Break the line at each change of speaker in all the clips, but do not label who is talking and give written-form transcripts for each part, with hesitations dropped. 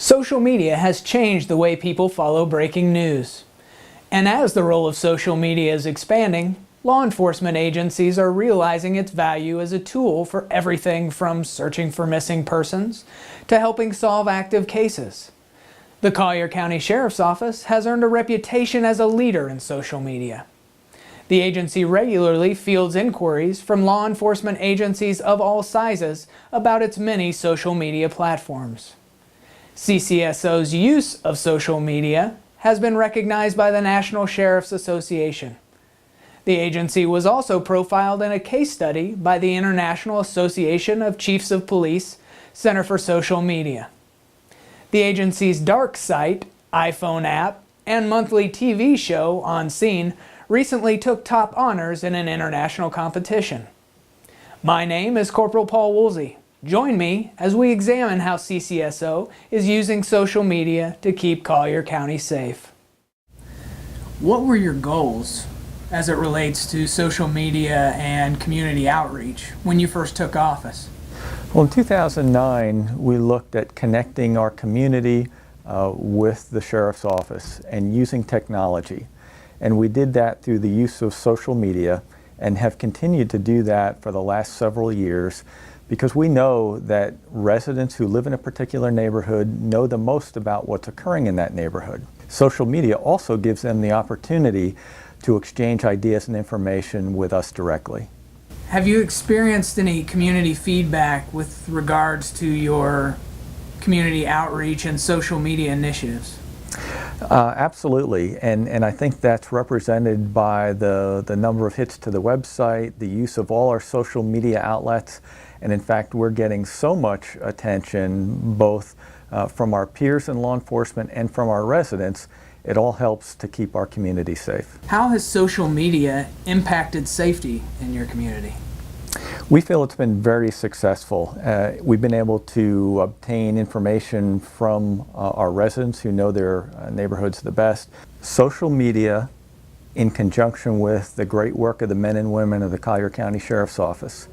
Social media has changed the way people follow breaking news. And as the role of social media is expanding, law enforcement agencies are realizing its value as a tool for everything from searching for missing persons to helping solve active cases. The Collier County Sheriff's Office has earned a reputation as a leader in social media. The agency regularly fields inquiries from law enforcement agencies of all sizes about its many social media platforms. CCSO's use of social media has been recognized by the National Sheriff's Association. The agency was also profiled in a case study by the International Association of Chiefs of Police Center for Social Media. The agency's dark site, iPhone app, and monthly TV show, On Scene, recently took top honors in an international competition. My name is Corporal Paul Woolsey. Join me as we examine how CCSO is using social media to keep Collier County safe. What were your goals as it relates to social media and community outreach when you first took office?
Well, in 2009, we looked at connecting our community with the Sheriff's Office and using technology. And we did that through the use of social media and have continued to do that for the last several years, because we know that residents who live in a particular neighborhood know the most about what's occurring in that neighborhood. Social media also gives them the opportunity to exchange ideas and information with us directly.
Have you experienced any community feedback with regards to your community outreach and social media initiatives?
Absolutely, and I think that's represented by the number of hits to the website, the use of all our social media outlets, and in fact we're getting so much attention both from our peers in law enforcement and from our residents. It all helps to keep our community safe.
How has social media impacted safety in your community?
We feel it's been very successful. We've been able to obtain information from our residents who know their neighborhoods the best. Social media, in conjunction with the great work of the men and women of the Collier County Sheriff's Office,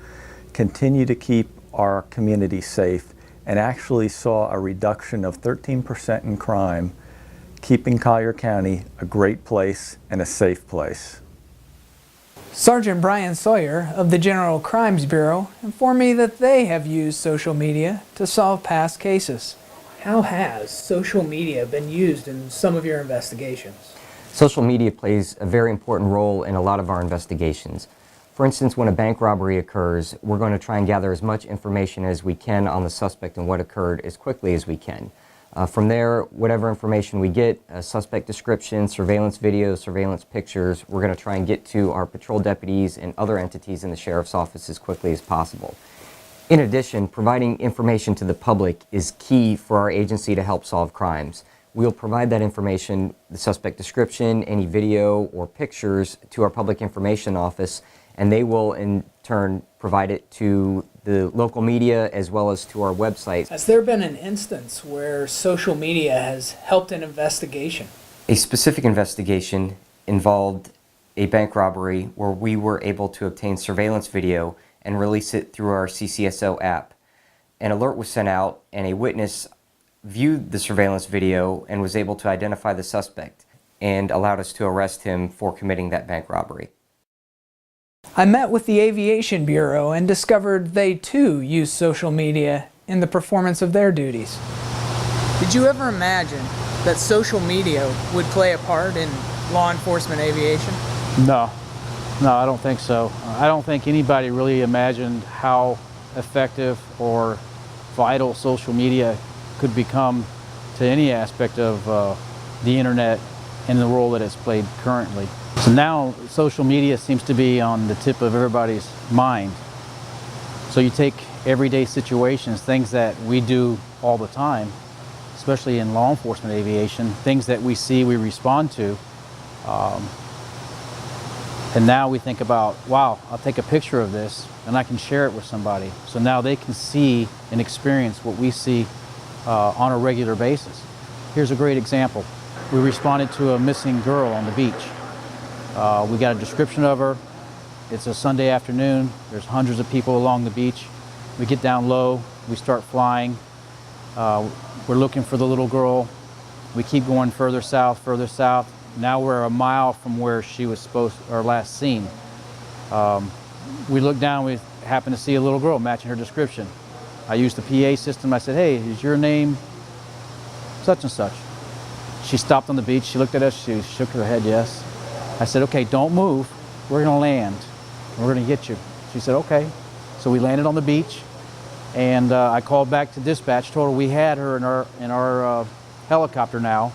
continue to keep our community safe and actually saw a reduction of 13% in crime, keeping Collier County a great place and a safe place.
Sergeant Brian Sawyer of the General Crimes Bureau informed me that they have used social media to solve past cases. How has social media been used in some of your investigations?
Social media plays a very important role in a lot of our investigations. For instance, when a bank robbery occurs, we're going to try and gather as much information as we can on the suspect and what occurred as quickly as we can. From there, whatever information we get, suspect description, surveillance video, surveillance pictures, we're going to try and get to our patrol deputies and other entities in the Sheriff's Office as quickly as possible. In addition, providing information to the public is key for our agency to help solve crimes. We'll provide that information, the suspect description, any video or pictures, to our Public Information Office, and they will in turn provide it to the local media as well as to our website.
Has there been an instance where social media has helped an investigation?
A specific investigation involved a bank robbery where we were able to obtain surveillance video and release it through our CCSO app. An alert was sent out and a witness viewed the surveillance video and was able to identify the suspect and allowed us to arrest him for committing that bank robbery.
I met with the Aviation Bureau and discovered they too use social media in the performance of their duties. Did you ever imagine that social media would play a part in law enforcement aviation?
No, I don't think so. I don't think anybody really imagined how effective or vital social media could become to any aspect of the internet and the role that it's played currently. So now social media seems to be on the tip of everybody's mind. So you take everyday situations, things that we do all the time, especially in law enforcement aviation, things that we see, we respond to. And now we think about, wow, I'll take a picture of this and I can share it with somebody. So now they can see and experience what we see on a regular basis. Here's a great example. We responded to a missing girl on the beach. We got a description of her. It's a Sunday afternoon. There's hundreds of people along the beach. We get down low. We start flying. We're looking for the little girl. We keep going further south, further south. Now we're a mile from where she was last seen. We look down, we happen to see a little girl matching her description. I used the PA system. I said, "Hey, is your name such and such?" She stopped on the beach. She looked at us. She shook her head, yes. I said, "Okay, don't move. We're going to land. We're going to get you." She said, "Okay." So we landed on the beach, and I called back to dispatch, told her we had her in our helicopter now.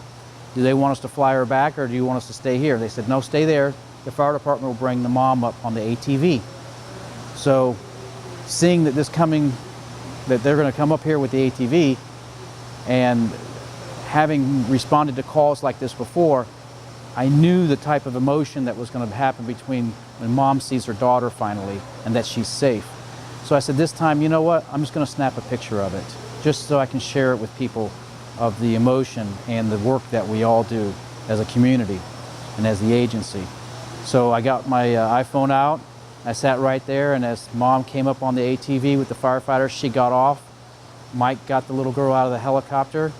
Do they want us to fly her back, or do you want us to stay here? They said, "No, stay there. The fire department will bring the mom up on the ATV." So seeing that that they're going to come up here with the ATV, and having responded to calls like this before, I knew the type of emotion that was going to happen between when mom sees her daughter finally and that she's safe. So I said, this time, you know what, I'm just going to snap a picture of it, just so I can share it with people of the emotion and the work that we all do as a community and as the agency. So I got my iPhone out. I sat right there, and as mom came up on the ATV with the firefighters, she got off. Mike got the little girl out of the helicopter,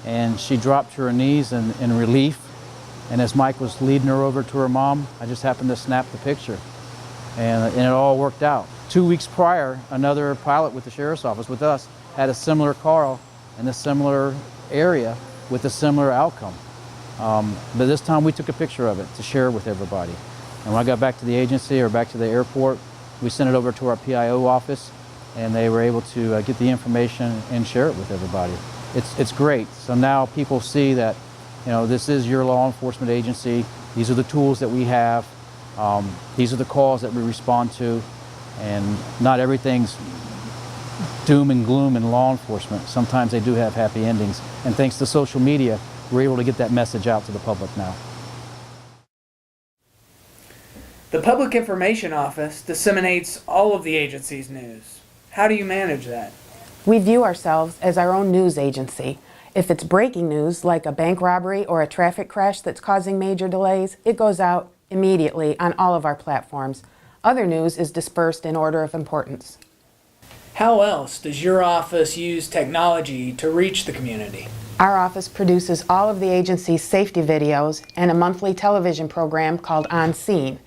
and she dropped to her knees in relief. And as Mike was leading her over to her mom, I just happened to snap the picture. And it all worked out. 2 weeks prior, another pilot with the sheriff's office with us had a similar call in a similar area with a similar outcome. But this time we took a picture of it to share with everybody. And when I got back to the agency or back to the airport, we sent it over to our PIO office, and they were able to get the information and share it with everybody. It's great. So now people see that, you know, this is your law enforcement agency. These are the tools that we have. These are the calls that we respond to. And not everything's doom and gloom in law enforcement. Sometimes they do have happy endings. And thanks to social media, we're able to get that message out to the public now.
The Public Information Office disseminates all of the agency's news. How do you manage that?
We view ourselves as our own news agency. If it's breaking news, like a bank robbery or a traffic crash that's causing major delays, it goes out immediately on all of our platforms. Other news is dispersed in order of importance.
How else does your office use technology to reach the community?
Our office produces all of the agency's safety videos and a monthly television program called On Scene.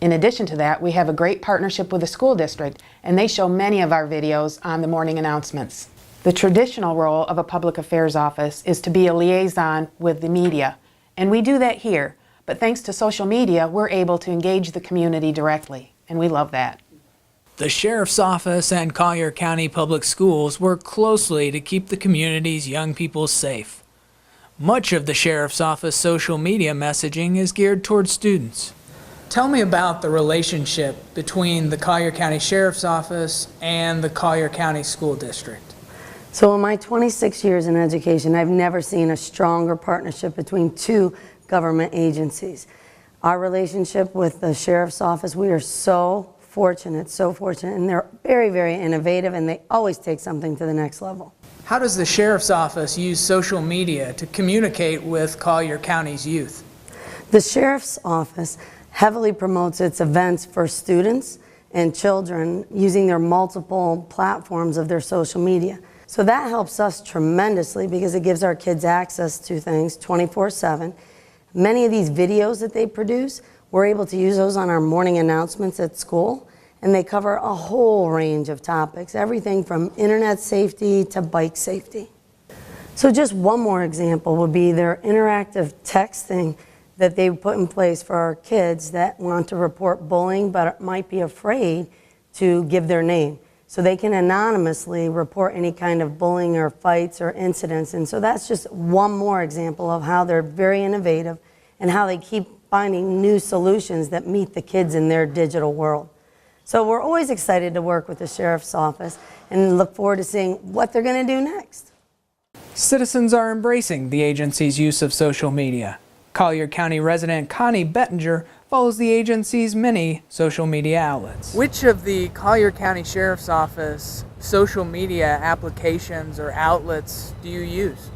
In addition to that, we have a great partnership with the school district, and they show many of our videos on the morning announcements. The traditional role of a public affairs office is to be a liaison with the media, and we do that here. But thanks to social media, we're able to engage the community directly, and we love that.
The Sheriff's Office and Collier County Public Schools work closely to keep the community's young people safe. Much of the Sheriff's Office social media messaging is geared towards students. Tell me about the relationship between the Collier County Sheriff's Office and the Collier County School District.
So in my 26 years in education, I've never seen a stronger partnership between two government agencies. Our relationship with the Sheriff's Office, we are so fortunate, and they're very, very innovative, and they always take something to the next level.
How does the Sheriff's Office use social media to communicate with Collier County's youth?
The Sheriff's Office heavily promotes its events for students and children using their multiple platforms of their social media. So that helps us tremendously because it gives our kids access to things 24/7. Many of these videos that they produce, we're able to use those on our morning announcements at school, and they cover a whole range of topics, everything from internet safety to bike safety. So just one more example would be their interactive texting that they put in place for our kids that want to report bullying but might be afraid to give their name. So they can anonymously report any kind of bullying or fights or incidents. And so that's just one more example of how they're very innovative and how they keep finding new solutions that meet the kids in their digital world. So we're always excited to work with the Sheriff's Office and look forward to seeing what they're going to do next.
Citizens are embracing the agency's use of social media. Collier County resident Connie Bettinger follows the agency's many social media outlets. Which of the Collier County Sheriff's Office social media applications or outlets do you use?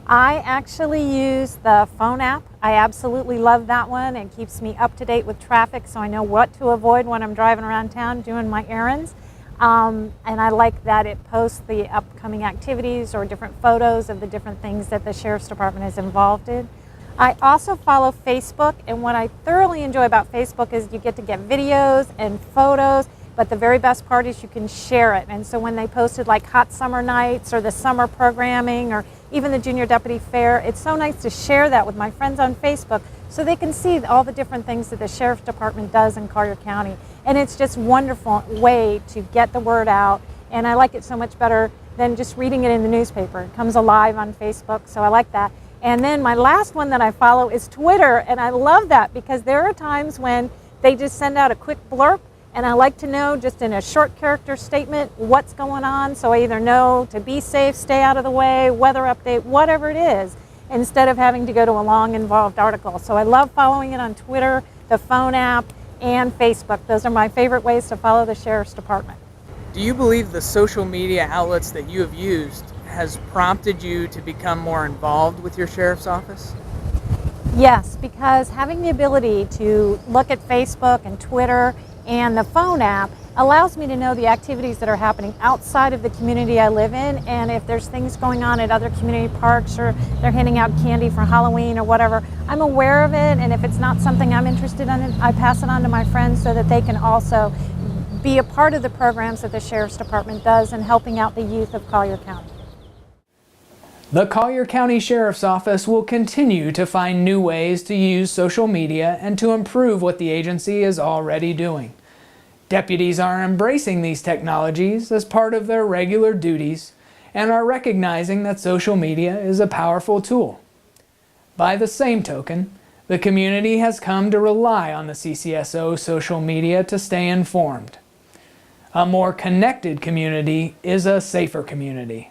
I actually use the phone app. I absolutely love that one. It keeps me up to date with traffic so I know what to avoid when I'm driving around town doing my errands. And I like that it posts the upcoming activities or different photos of the different things that the Sheriff's Department is involved in. I also follow Facebook, and what I thoroughly enjoy about Facebook is you get to get videos and photos, but the very best part is you can share it. And so when they posted like hot summer nights or the summer programming or even the Junior Deputy Fair, it's so nice to share that with my friends on Facebook so they can see all the different things that the Sheriff's Department does in Collier County. And it's just a wonderful way to get the word out, and I like it so much better than just reading it in the newspaper. It comes alive on Facebook, so I like that. And then my last one that I follow is Twitter, and I love that because there are times when they just send out a quick blurb, and I like to know just in a short character statement what's going on, so I either know to be safe, stay out of the way, weather update, whatever it is, instead of having to go to a long involved article. So I love following it on Twitter, the phone app, and Facebook. Those are my favorite ways to follow the Sheriff's Department.
Do you believe the social media outlets that you have used has prompted you to become more involved with your sheriff's office?
Yes, because having the ability to look at Facebook and Twitter and the phone app allows me to know the activities that are happening outside of the community I live in, and if there's things going on at other community parks or they're handing out candy for Halloween or whatever, I'm aware of it, and if it's not something I'm interested in, I pass it on to my friends so that they can also be a part of the programs that the Sheriff's Department does in helping out the youth of Collier County.
The Collier County Sheriff's Office will continue to find new ways to use social media and to improve what the agency is already doing. Deputies are embracing these technologies as part of their regular duties and are recognizing that social media is a powerful tool. By the same token, the community has come to rely on the CCSO social media to stay informed. A more connected community is a safer community.